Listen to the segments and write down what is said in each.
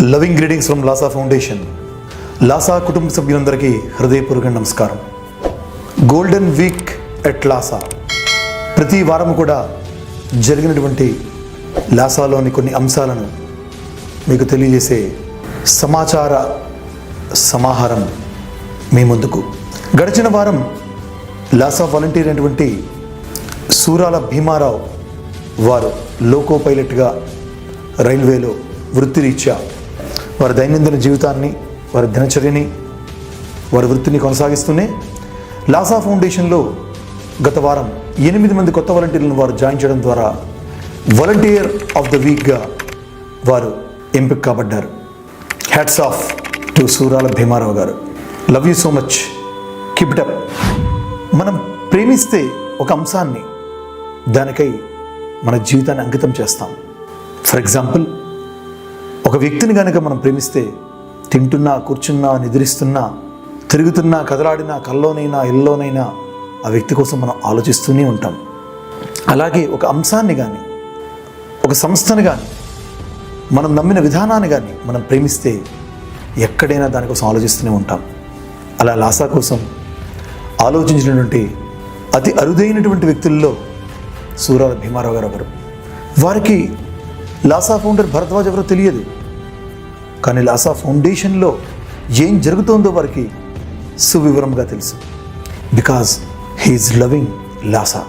Loving greetings from Lasa foundation. Lasa కుటుంబ సభ్యులందరికీ హృదయపూర్వక నమస్కారం. Golden week at Lasa. ప్రతి వారం కూడా జరిగినటువంటి లాసాలోని కొన్ని అంశాలను మీకు తెలియజేసే సమాచార సమాహారం మీ ముందుకు. గడిచిన వారం లాసా వాలంటీర్ అయినటువంటి సూరాల భీమారావు వారు లోకో పైలట్గా రైల్వేలో వృత్తిరీత్యా వారి దైనందిన జీవితాన్ని, వారి దినచర్యని, వారి వృత్తిని కొనసాగిస్తూనే లాసా ఫౌండేషన్లో గత వారం 8 మంది కొత్త వాలంటీర్లను వారు జాయిన్ చేయడం ద్వారా వాలంటీర్ ఆఫ్ ద వీక్గా వారు ఎంపిక కాబడ్డారు. హ్యాట్స్ ఆఫ్ టు సూరాల భీమారావు గారు. Love you so much, keep it up. మనం ప్రేమిస్తే ఒక అంశాన్ని, దానికై మన జీవితాన్ని అంకితం చేస్తాం. ఫర్ ఎగ్జాంపుల్, ఒక వ్యక్తిని కనుక మనం ప్రేమిస్తే తింటున్నా, కూర్చున్నా, నిద్రిస్తున్నా, తిరుగుతున్నా, కదలాడినా, కల్లోనైనా ఇల్లోనైనా ఆ వ్యక్తి కోసం మనం ఆలోచిస్తూనే ఉంటాం. అలాగే ఒక అంశాన్ని కానీ, ఒక సంస్థను కానీ, మనం నమ్మిన విధానాన్ని కానీ మనం ప్రేమిస్తే ఎక్కడైనా దానికోసం ఆలోచిస్తూనే ఉంటాం. అలా లాసా కోసం ఆలోచించినటువంటి అతి అరుదైనటువంటి వ్యక్తుల్లో సూరాల భీమారావు గారు ఒకరు. వారికి లాసా ఫౌండర్ భరద్వాజ్ ఎవరో తెలియదు, కానీ లాసా ఫౌండేషన్లో ఏం జరుగుతుందో వారికి సువివరంగా తెలుసు. Because he's loving Lasa.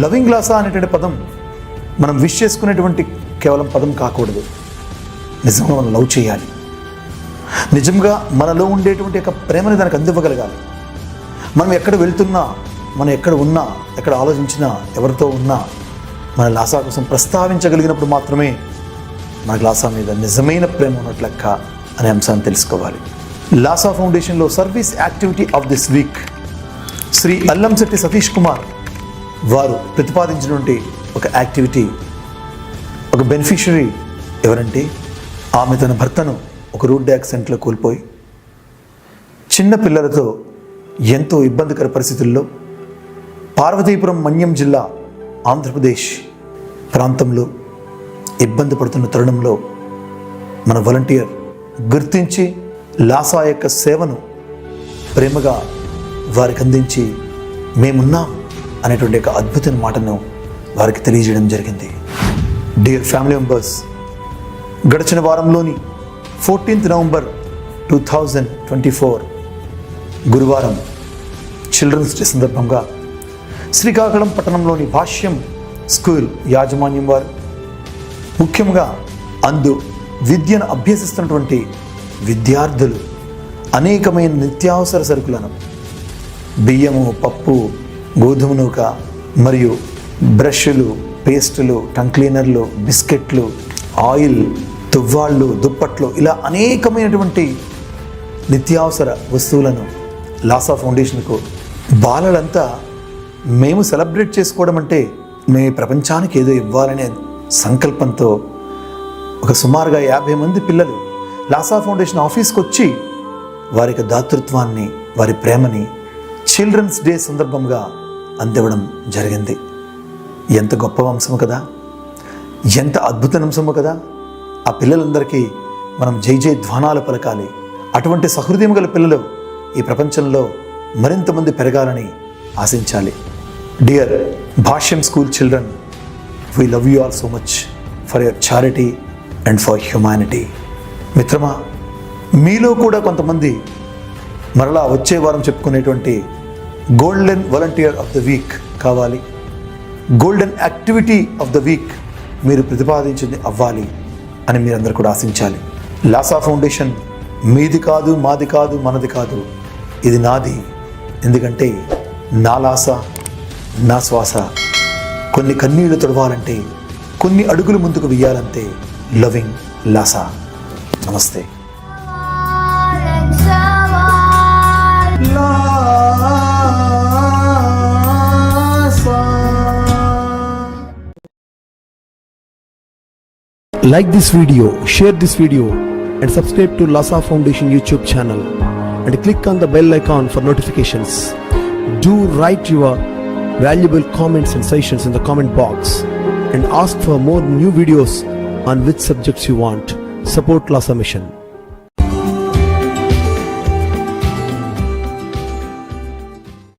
Loving Lasa అనేటువంటి పదం మనం విష్ చేసుకునేటువంటి కేవలం పదం కాకూడదు. నిజంగా మనం లవ్ చేయాలి. నిజంగా మనలో ఉండేటువంటి యొక్క ప్రేమని దానికి అందివ్వగలగాలి. మనం ఎక్కడ వెళ్తున్నా, మనం ఎక్కడ ఉన్నా, ఎక్కడ ఆలోచించినా, ఎవరితో ఉన్నా మన లాసా కోసం ప్రస్తావించగలిగినప్పుడు మాత్రమే మనకు లాసా మీద నిజమైన ప్రేమ ఉన్నట్లు లెక్క అనే అంశాన్ని తెలుసుకోవాలి. లాసా ఫౌండేషన్లో service activity of this week Shri Allamsetti Satish Kumar వారు ప్రతిపాదించినటువంటి ఒక యాక్టివిటీ, ఒక బెనిఫిషరీ ఎవరంటే ఆమె తన భర్తను ఒక రోడ్ యాక్సిడెంట్లో కోల్పోయి చిన్న పిల్లలతో ఎంతో ఇబ్బందికర పరిస్థితుల్లో పార్వతీపురం మన్యం జిల్లా ఆంధ్రప్రదేశ్ ప్రాంతంలో ఇబ్బంది పడుతున్న తరుణంలో మన వాలంటీర్ గుర్తించి లాసా యొక్క సేవను ప్రేమగా వారికి అందించి మేమున్నాం అనేటువంటి ఒక అద్భుతమైన మాటను వారికి తెలియజేయడం జరిగింది. డియర్ ఫ్యామిలీ మెంబర్స్, గడిచిన వారంలోని 14th నవంబర్ 2024 గురువారం చిల్డ్రన్స్ డే సందర్భంగా శ్రీకాకుళం పట్టణంలోని భాష్యం స్కూల్ యాజమాన్యం వారు ముఖ్యంగా అందు విద్యను అభ్యసిస్తున్నటువంటి విద్యార్థులు అనేకమైన నిత్యావసర సరుకులను, బియ్యము, పప్పు, గోధుమ నూక మరియు బ్రష్లు, పేస్టులు, టంగ్ క్లీనర్లు, బిస్కెట్లు, ఆయిల్, తువ్వాళ్ళు, దుప్పట్లు, ఇలా అనేకమైనటువంటి నిత్యావసర వస్తువులను లాసా ఫౌండేషన్కు బాలలంతా మేము సెలబ్రేట్ చేసుకోవడం అంటే మేము ప్రపంచానికి ఏదో ఇవ్వాలనే సంకల్పంతో ఒక సుమారుగా 50 మంది పిల్లలు లాసా ఫౌండేషన్ ఆఫీస్కి వచ్చి వారికి దాతృత్వాన్ని, వారి ప్రేమని చిల్డ్రన్స్ డే సందర్భంగా అందివ్వడం జరిగింది. ఎంత గొప్ప అంశము కదా, ఎంత అద్భుత అంశము కదా. ఆ పిల్లలందరికీ మనం జై జై ధ్వానాలు పలకాలి. అటువంటి సహృదయం గల పిల్లలు ఈ ప్రపంచంలో మరింత మంది పెరగాలని ఆశించాలి. Dear Bhashyam school children, we love you all so much for your charity and for humanity. మిత్రమా, మీలో కూడా కొంతమంది మరలా వచ్చే వారం చెప్పుకునేటువంటి golden volunteer of the week కావాలి, golden activity of the week మీరు ప్రతిపాదించింది అవ్వాలి అని మీరందరూ కూడా ఆశించాలి. లాసా ఫౌండేషన్ మీది కాదు, మాది కాదు, మనది కాదు, ఇది నాది. ఎందుకంటే నా లాసా, నా శ్వాస. కొన్ని కన్నీళ్లు తొడవాలంటే, కొన్ని అడుగులు ముందుకు వెయ్యాలంటే లవింగ్ లాసా. నమస్తే. Like this video, share this video and subscribe to Lasa Foundation YouTube channel and click on the bell icon for notifications. Do write your valuable comments and suggestions in the comment box and ask for more new videos on which subjects you want. Support Lhasa Mission.